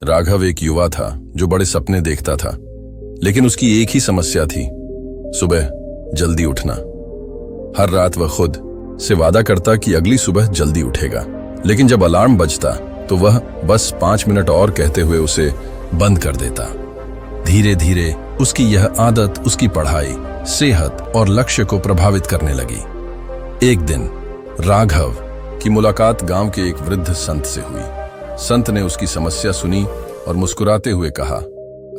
राघव एक युवा था जो बड़े सपने देखता था, लेकिन उसकी एक ही समस्या थी, सुबह जल्दी उठना। हर रात वह खुद से वादा करता कि अगली सुबह जल्दी उठेगा, लेकिन जब अलार्म बजता तो वह बस 5 मिनट और कहते हुए उसे बंद कर देता। धीरे धीरे उसकी यह आदत उसकी पढ़ाई, सेहत और लक्ष्य को प्रभावित करने लगी। एक दिन राघव की मुलाकात गांव के एक वृद्ध संत से हुई। संत ने उसकी समस्या सुनी और मुस्कुराते हुए कहा,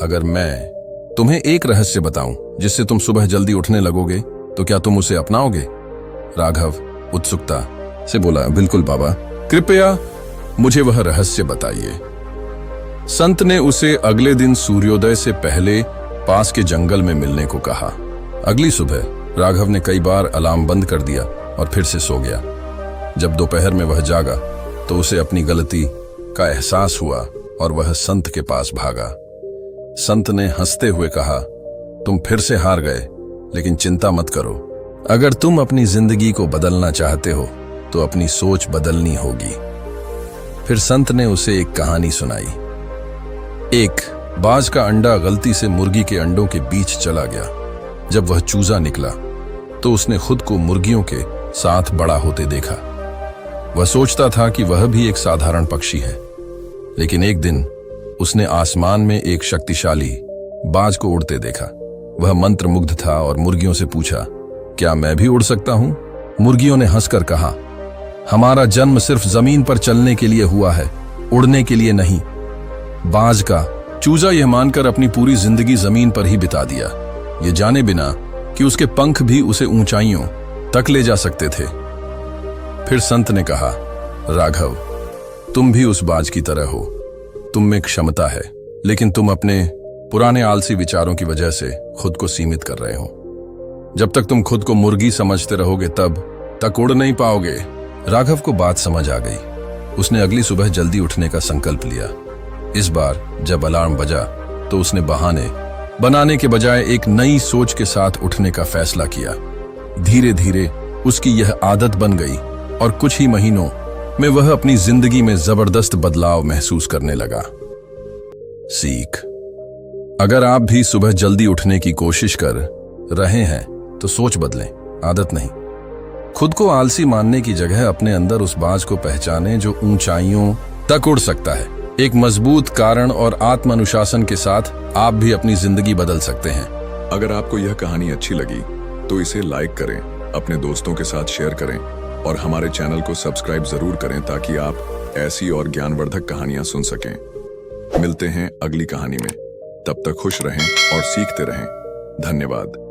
अगर मैं तुम्हें एक रहस्य बताऊं जिससे तुम सुबह जल्दी उठने लगोगे तो क्या तुम उसे अपनाओगे? राघव उत्सुकता से बोला, बिल्कुल बाबा, कृपया मुझे वह रहस्य बताइए। संत ने उसे अगले दिन सूर्योदय से पहले पास के जंगल में मिलने को कहा। अगली सुबह राघव ने कई बार अलार्म बंद कर दिया और फिर से सो गया। जब दोपहर में वह जागा तो उसे अपनी गलती का एहसास हुआ और वह संत के पास भागा। संत ने हंसते हुए कहा, तुम फिर से हार गए, लेकिन चिंता मत करो। अगर तुम अपनी जिंदगी को बदलना चाहते हो तो अपनी सोच बदलनी होगी। फिर संत ने उसे एक कहानी सुनाई। एक बाज का अंडा गलती से मुर्गी के अंडों के बीच चला गया। जब वह चूजा निकला तो उसने खुद को मुर्गियों के साथ बड़ा होते देखा। वह सोचता था कि वह भी एक साधारण पक्षी है, लेकिन एक दिन उसने आसमान में एक शक्तिशाली बाज को उड़ते देखा। वह मंत्रमुग्ध था और मुर्गियों से पूछा, क्या मैं भी उड़ सकता हूं? मुर्गियों ने हंसकर कहा, हमारा जन्म सिर्फ जमीन पर चलने के लिए हुआ है, उड़ने के लिए नहीं। बाज का चूजा यह मानकर अपनी पूरी जिंदगी जमीन पर ही बिता दिया, ये जाने बिना कि उसके पंख भी उसे ऊंचाइयों तक ले जा सकते थे। फिर संत ने कहा, राघव, तुम भी उस बाज की तरह हो। तुम में क्षमता है, लेकिन तुम अपने पुराने आलसी विचारों की वजह से खुद को सीमित कर रहे हो। जब तक तुम खुद को मुर्गी समझते रहोगे तब तक उड़ नहीं पाओगे। राघव को बात समझ आ गई। उसने अगली सुबह जल्दी उठने का संकल्प लिया। इस बार जब अलार्म बजा तो उसने बहाने बनाने के बजाय एक नई सोच के साथ उठने का फैसला किया। धीरे धीरे उसकी यह आदत बन गई और कुछ ही महीनों में वह अपनी जिंदगी में जबरदस्त बदलाव महसूस करने लगा। सीख: अगर आप भी सुबह जल्दी उठने की कोशिश कर रहे हैं तो सोच बदलें, आदत नहीं। खुद को आलसी मानने की जगह अपने अंदर उस बाज को पहचानें जो ऊंचाइयों तक उड़ सकता है। एक मजबूत कारण और आत्म अनुशासन के साथ आप भी अपनी जिंदगी बदल सकते हैं। अगर आपको यह कहानी अच्छी लगी तो इसे लाइक करें, अपने दोस्तों के साथ शेयर करें और हमारे चैनल को सब्सक्राइब जरूर करें ताकि आप ऐसी और ज्ञानवर्धक कहानियां सुन सकें। मिलते हैं अगली कहानी में, तब तक खुश रहें और सीखते रहें। धन्यवाद।